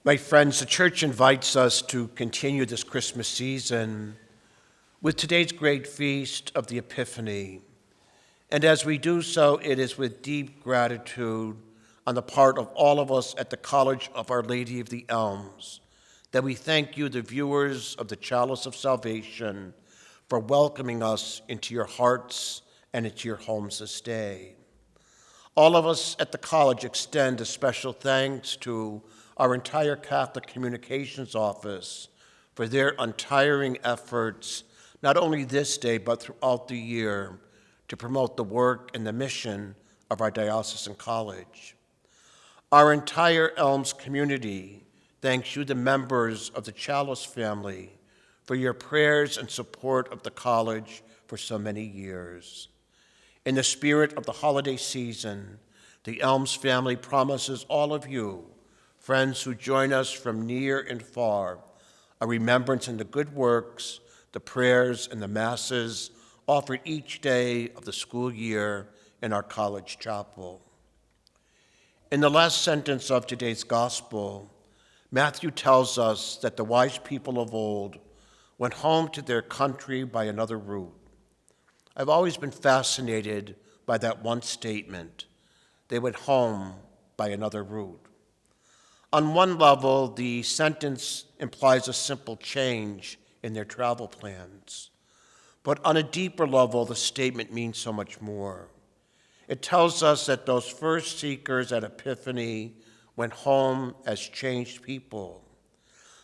My friends, the church invites us to continue this Christmas season with today's great feast of the Epiphany. And as we do so, it is with deep gratitude on the part of all of us at the College of Our Lady of the Elms that we thank you, the viewers of the Chalice of Salvation, for welcoming us into your hearts and into your homes this day. All of us at the college extend a special thanks to our entire Catholic Communications Office for their untiring efforts, not only this day, but throughout the year, to promote the work and the mission of our diocesan college. Our entire Elms community thanks you, the members of the Chalice family, for your prayers and support of the college for so many years. In the spirit of the holiday season, the Elms family promises all of you, friends who join us from near and far, a remembrance in the good works, the prayers, and the masses offered each day of the school year in our college chapel. In the last sentence of today's gospel, Matthew tells us that the wise people of old went home to their country by another route. I've always been fascinated by that one statement. They went home by another route. On one level, the sentence implies a simple change in their travel plans. But on a deeper level, the statement means so much more. It tells us that those first seekers at Epiphany went home as changed people.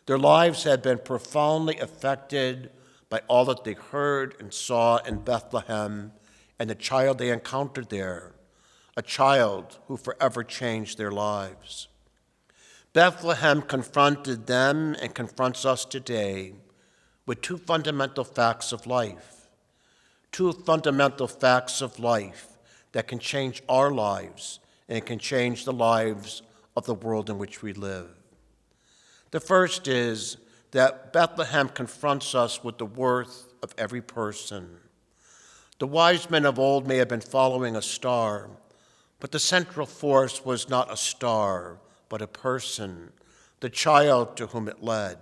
Their lives had been profoundly affected by all that they heard and saw in Bethlehem and the child they encountered there, a child who forever changed their lives. Bethlehem confronted them and confronts us today with two fundamental facts of life that can change our lives and can change the lives of the world in which we live. The first is that Bethlehem confronts us with the worth of every person. The wise men of old may have been following a star, but the central force was not a star, but a person, the child to whom it led.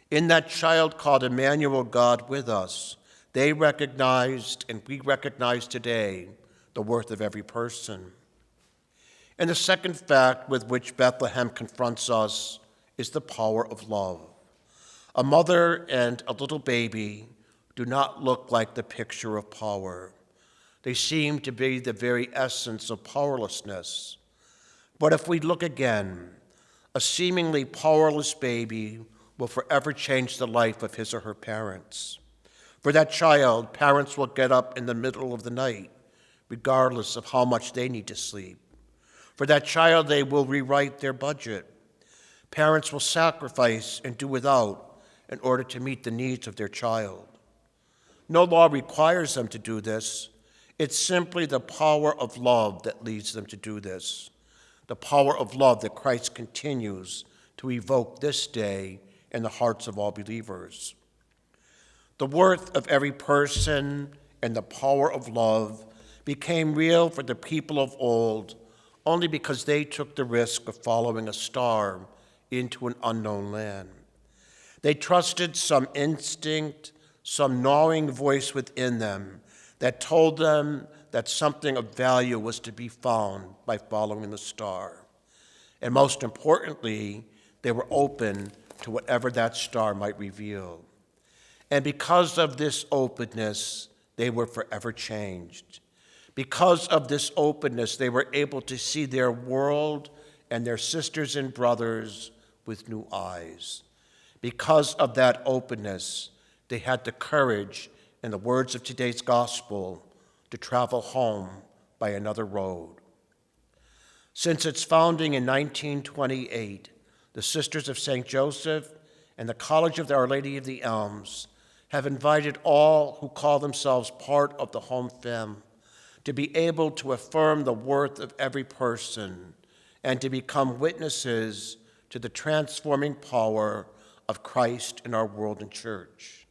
In that child called Emmanuel, God with us, they recognized, and we recognize today, the worth of every person. And the second fact with which Bethlehem confronts us is the power of love. A mother and a little baby do not look like the picture of power. They seem to be the very essence of powerlessness. But if we look again, a seemingly powerless baby will forever change the life of his or her parents. For that child, parents will get up in the middle of the night, regardless of how much they need to sleep. For that child, they will rewrite their budget. Parents will sacrifice and do without in order to meet the needs of their child. No law requires them to do this. It's simply the power of love that leads them to do this. The power of love that Christ continues to evoke this day in the hearts of all believers. The worth of every person and the power of love became real for the people of old only because they took the risk of following a star into an unknown land. They trusted some instinct, some gnawing voice within them that told them that something of value was to be found by following the star. And most importantly, they were open to whatever that star might reveal. And because of this openness, they were forever changed. Because of this openness, they were able to see their world and their sisters and brothers with new eyes. Because of that openness, they had the courage, in the words of today's gospel, to travel home by another road. Since its founding in 1928, the Sisters of St. Joseph and the College of Our Lady of the Elms have invited all who call themselves part of the home fam to be able to affirm the worth of every person and to become witnesses to the transforming power of Christ in our world and church.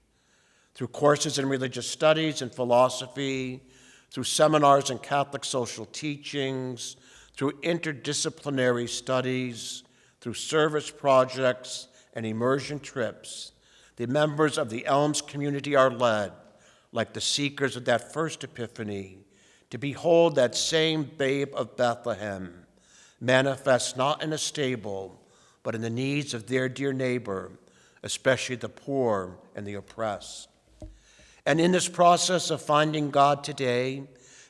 Through courses in religious studies and philosophy, through seminars in Catholic social teachings, through interdisciplinary studies, through service projects and immersion trips, the members of the Elms community are led, like the seekers of that first Epiphany, to behold that same babe of Bethlehem, manifest not in a stable, but in the needs of their dear neighbor, especially the poor and the oppressed. And in this process of finding God today,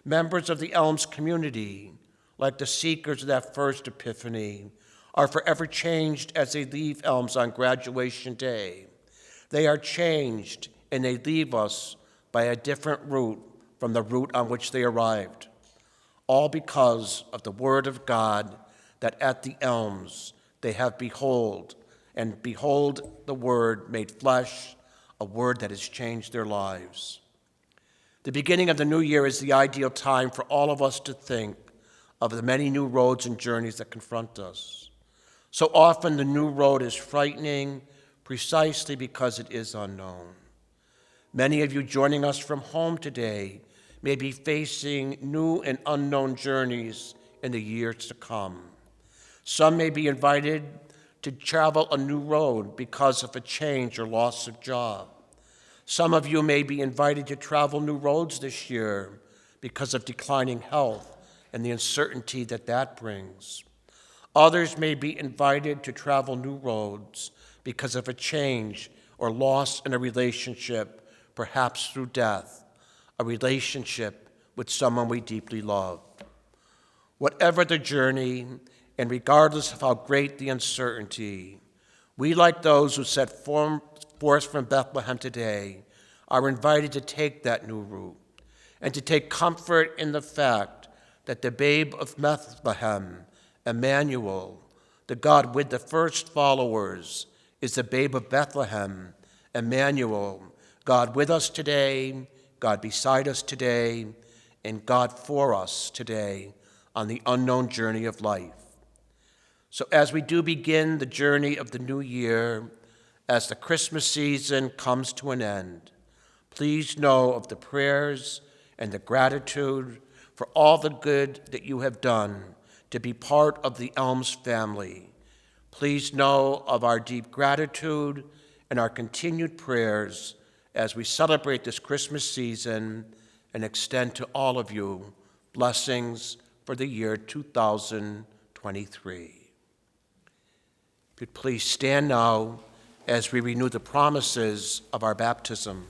members of the Elms community, like the seekers of that first Epiphany, are forever changed as they leave Elms on graduation day. They are changed and they leave us by a different route from the route on which they arrived, all because of the word of God that at the Elms they have behold the word made flesh, a word that has changed their lives. The beginning of the new year is the ideal time for all of us to think of the many new roads and journeys that confront us. So often the new road is frightening precisely because it is unknown. Many of you joining us from home today may be facing new and unknown journeys in the years to come. Some may be invited to travel a new road because of a change or loss of job. Some of you may be invited to travel new roads this year because of declining health and the uncertainty that that brings. Others may be invited to travel new roads because of a change or loss in a relationship, perhaps through death, a relationship with someone we deeply love. Whatever the journey, and regardless of how great the uncertainty, we, like those who set forth from Bethlehem today, are invited to take that new route and to take comfort in the fact that the babe of Bethlehem, Emmanuel, the God with the first followers, is the babe of Bethlehem, Emmanuel, God with us today, God beside us today, and God for us today on the unknown journey of life. So as we do begin the journey of the new year, as the Christmas season comes to an end, please know of the prayers and the gratitude for all the good that you have done to be part of the Elms family. Please know of our deep gratitude and our continued prayers as we celebrate this Christmas season and extend to all of you blessings for the year 2023. If you'd please stand now as we renew the promises of our baptism.